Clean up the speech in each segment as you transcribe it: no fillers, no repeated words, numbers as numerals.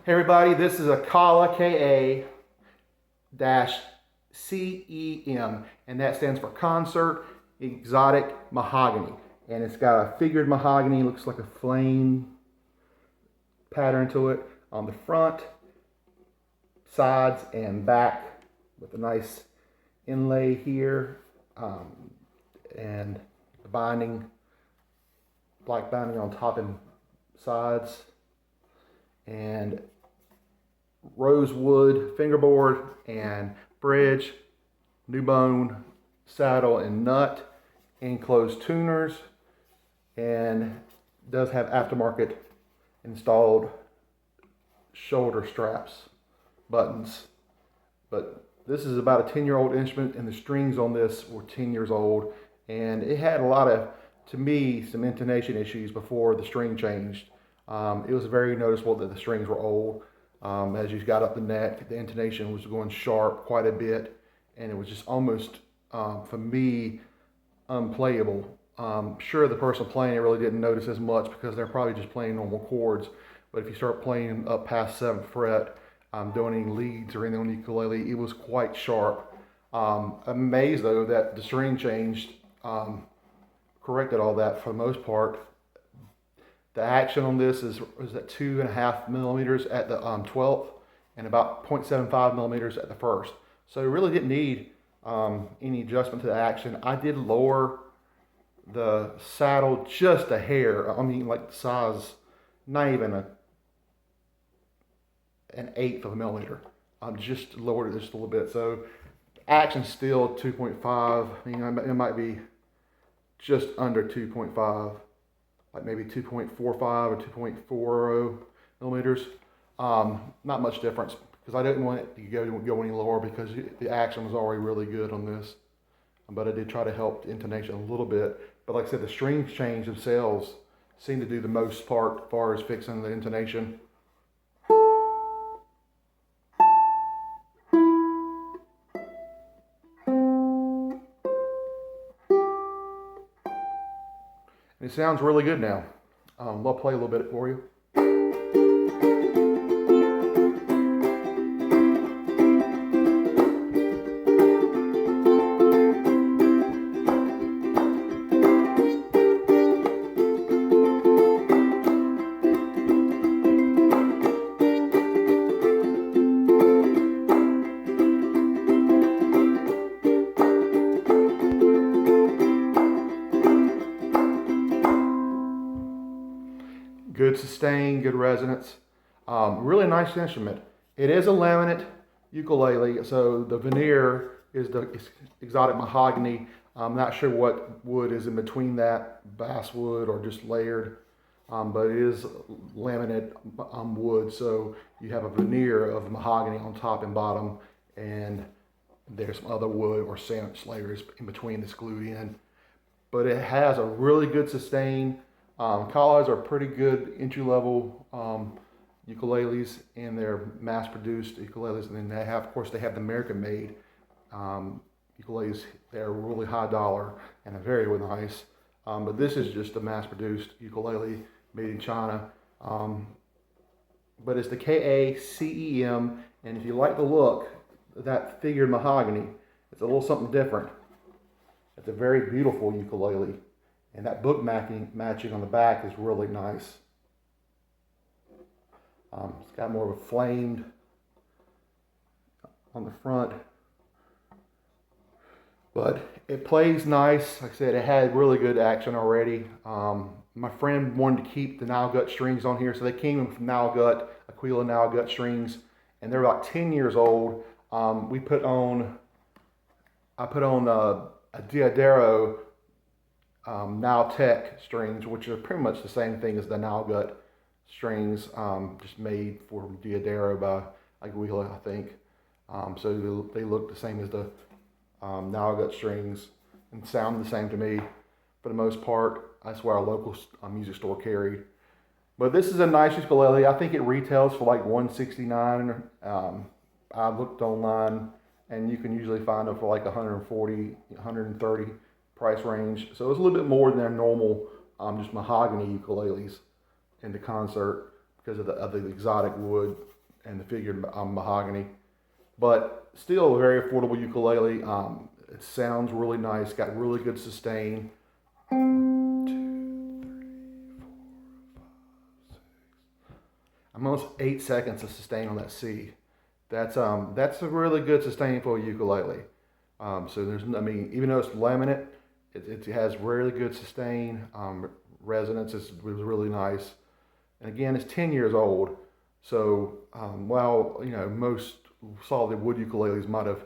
Hey everybody, this is a KA-CEM, and that stands for Concert Exotic Mahogany. And it's got a figured mahogany, looks like a flame pattern to it on the front, sides, and back with a nice inlay here, and the binding, black binding on top and sides, and rosewood fingerboard and bridge, new bone, saddle, and nut, enclosed tuners, and does have aftermarket installed shoulder straps, buttons. But this is about a 10-year-old instrument, and the strings on this were 10 years old, and it had a lot of, to me, some intonation issues before the string changed. It was very noticeable that the strings were old. As you got up the neck, the intonation was going sharp quite a bit, and it was just almost, for me, unplayable. Sure, the person playing it really didn't notice as much because they're probably just playing normal chords, but if you start playing up past 7th fret, doing any leads or anything on the ukulele, it was quite sharp. I'm amazed though that the string changed, corrected all that for the most part. The action on this is at 2.5 millimeters at the 12th and about 0.75 millimeters at the 1st. So it really didn't need any adjustment to the action. I did lower the saddle just a hair. I mean, like the size, not even an 1/8 of a millimeter. Just lowered it just a little bit. So action still 2.5. I mean, it might be just under 2.5. Like maybe 2.45 or 2.40 millimeters. Not much difference because I didn't want it to go any lower because the action was already really good on this. But I did try to help the intonation a little bit. But like I said, the strings change themselves seem to do the most part as far as fixing the intonation. It sounds really good now. I'll play a little bit for you. Good sustain, good resonance. Really nice instrument. It is a laminate ukulele, so the veneer is the exotic mahogany. I'm not sure what wood is in between that, basswood or just layered, but it is laminate wood, so you have a veneer of mahogany on top and bottom, and there's some other wood or sandwich layers in between that's glued in. But it has a really good sustain. KA-CEMs are pretty good entry-level ukuleles, and they're mass-produced ukuleles. And then they have, of course, they have the American-made ukuleles. They're really high dollar and are very nice. But this is just a mass-produced ukulele made in China. But it's the KA-CEM, and if you like the look of that figured mahogany, it's a little something different. It's a very beautiful ukulele. And that book matching on the back is really nice. It's got more of a flamed on the front. But it plays nice. Like I said, it had really good action already. My friend wanted to keep the Nile gut strings on here, so they came from Nile gut, Aquila Nile gut strings, and they're about 10 years old. I put on a Diodero Nile Tech strings, which are pretty much the same thing as the Nile gut strings, just made for Diodero by Aquila, I think. So they look the same as the Nile gut strings and sound the same to me for the most part. That's where our local music store carried. But this is a nice ukulele. I think it retails for like $169. I looked online, and you can usually find them for like $140, $130 price range. So it's a little bit more than their normal just mahogany ukuleles in the concert because of the exotic wood and the figured mahogany. But still a very affordable ukulele. It sounds really nice, got really good sustain. 1, 2, 3, 4, 5, 6. I'm almost 8 seconds of sustain on that C. That's a really good sustain for a ukulele. So there's, I mean, even though it's laminate, it has really good sustain. Resonance was really nice. And again, it's 10 years old. So while most solid wood ukuleles might have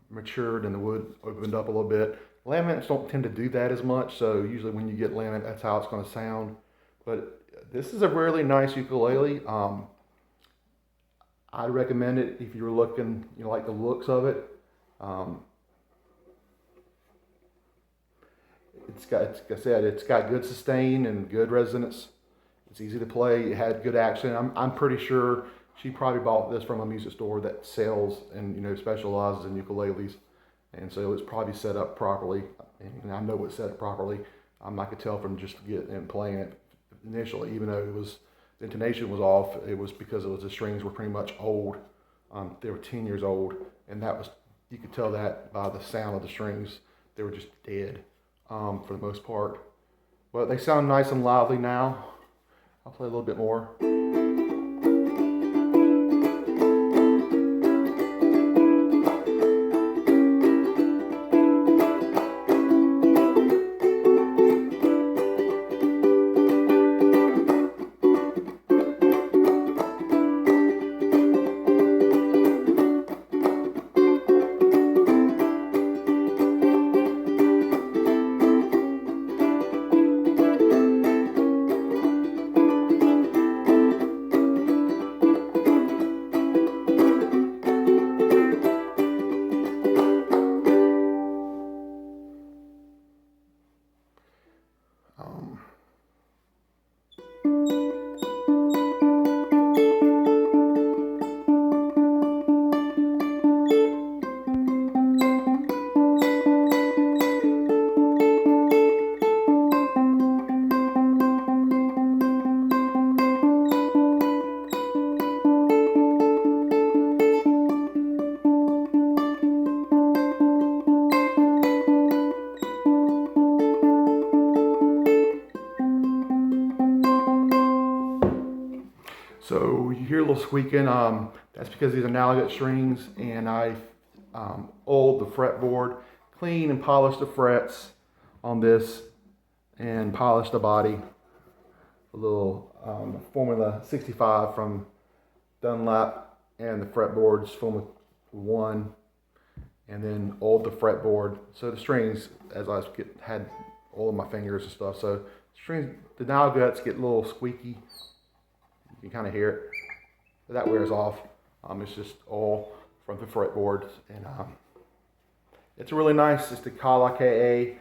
matured and the wood opened up a little bit, laminates don't tend to do that as much. So usually when you get laminate, that's how it's going to sound. But this is a really nice ukulele. I'd recommend it if you're looking, like the looks of it. Like I said, it's got good sustain and good resonance. It's easy to play. It had good action. I'm pretty sure she probably bought this from a music store that sells and specializes in ukuleles, and so it's probably set up properly. And I know it's set up properly. I could tell from just getting and playing it initially, even though the intonation was off. It was because the strings were pretty much old. They were 10 years old, and you could tell that by the sound of the strings. They were just dead for the most part. But they sound nice and lively now. I'll play a little bit more. So you hear a little squeaking. That's because these are analogous strings, and I oiled the fretboard, clean and polished the frets on this, and polished the body. A little Formula 65 from Dunlap, and the fretboards Formula 1, and then oiled the fretboard. So the strings, as I had oil on my fingers and stuff, so strings, the dial guts get a little squeaky. You can kind of hear it, but that wears off. It's just oil from the fretboards, and it's really nice. It's the KA-CEM.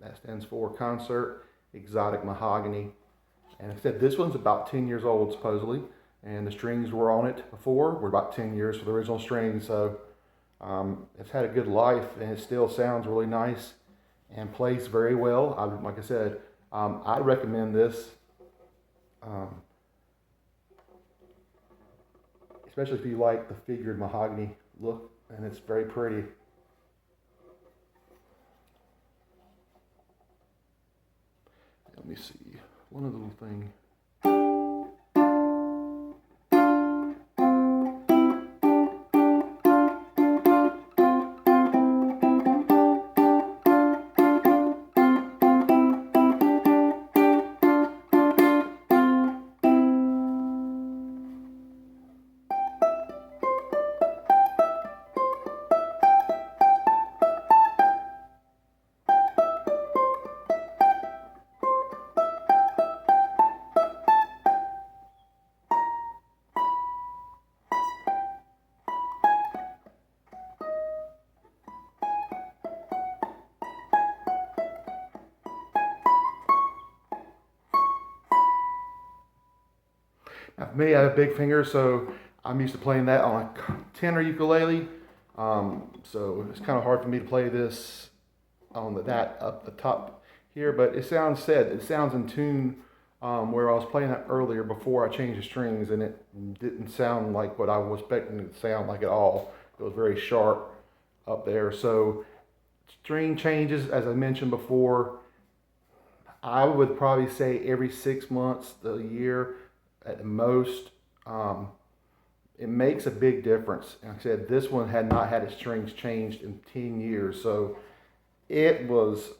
That stands for Concert Exotic Mahogany. And like I said, this one's about 10 years old supposedly, and the strings were on it before. Were about 10 years for the original strings, so it's had a good life, and it still sounds really nice and plays very well. Like I said, I recommend this. Especially if you like the figured mahogany look, and it's very pretty. Let me see, one other little thing. Now, for me, I have big fingers, so I'm used to playing that on a tenor ukulele. So it's kind of hard for me to play this on that up the top here, but it sounds in tune where I was playing that earlier before I changed the strings, and it didn't sound like what I was expecting it to sound like at all. It was very sharp up there. So string changes, as I mentioned before, I would probably say every 6 months to a year at the most. It makes a big difference. Like I said, this one had not had its strings changed in 10 years, so it was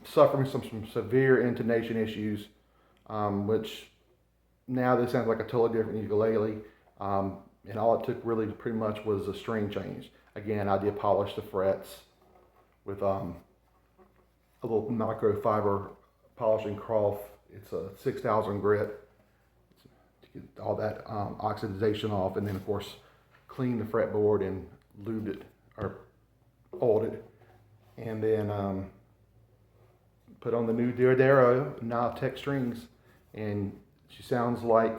suffering some severe intonation issues, which now this sounds like a totally different ukulele. And all it took really pretty much was a string change. Again, I did polish the frets with a little microfiber polishing cloth. It's a 6,000 grit to get all that oxidization off, and then of course clean the fretboard and lubed it or oiled it, and then put on the new Diodero Nile-Tech strings, and she sounds like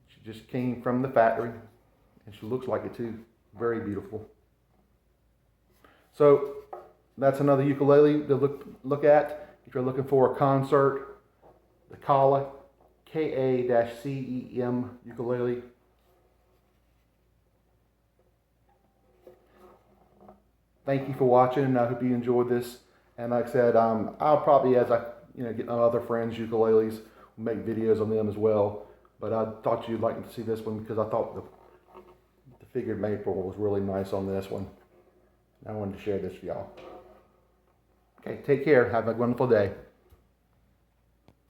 she just came from the factory, and she looks like it too. Very beautiful. So that's another ukulele to look at if you're looking for a concert. The KA-CEM ukulele. Thank you for watching. I hope you enjoyed this. And like I said, I'll probably, as I get my other friends' ukuleles, make videos on them as well. But I thought you'd like to see this one because I thought the figured maple was really nice on this one. I wanted to share this with y'all. Okay, take care. Have a wonderful day.